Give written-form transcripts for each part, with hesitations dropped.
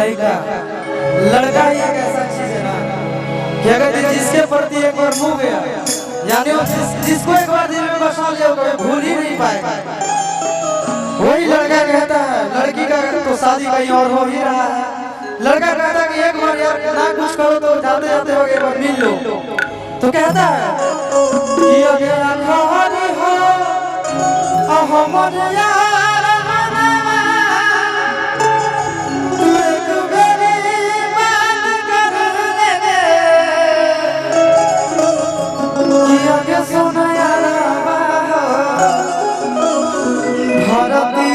लड़का लड़का ही एक ऐसा चीज है ना कि अगर जिसके प्रति एक बार मुँह गया यानी वो जिसको एक बार दिल में बसा लिया वो भूल ही नहीं पाएगा। वही लड़का कहता है, लड़की का तो शादी कहीं और हो ही रहा है, लड़का कहता है कि एक बार यार ना कुछ करो तो जाते जाते हो एक बार मिल लो। तो कहता है कि अगर खाली हो हमर यार तू एक मेरी बात कर ले कि अगर सोना यार भारती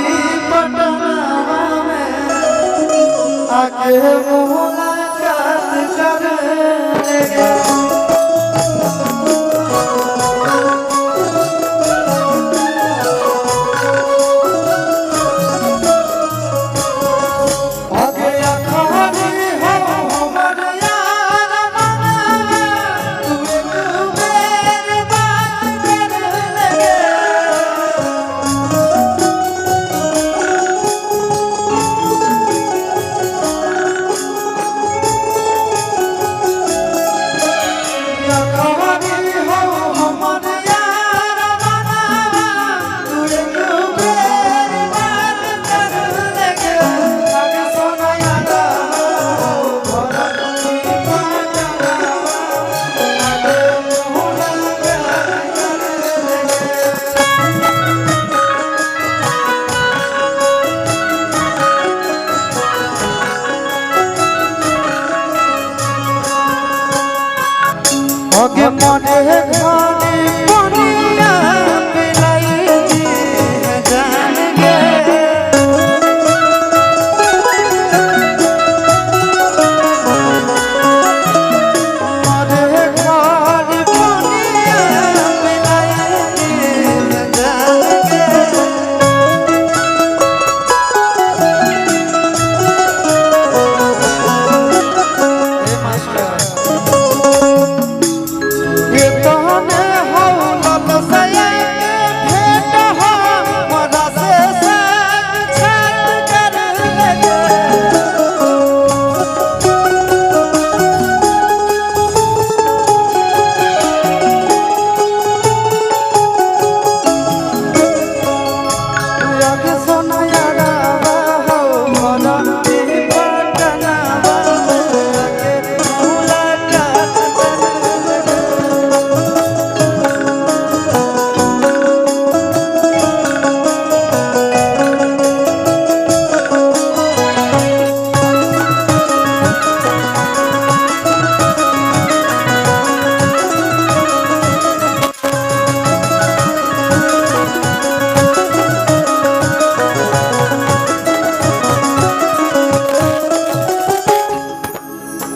पटना में आके मुलाकात कर लेंगे। ओके मने खानी पनिया पिलाई जान गे मने खानी पनिया पिलाई जान गे ए मास्टर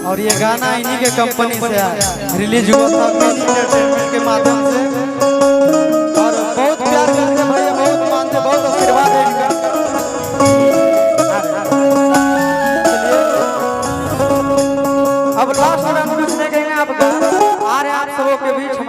और ये गाना इन्हीं के कंपनी से रिलीज हुआ था, एंटरटेनमेंट के माध्यम से।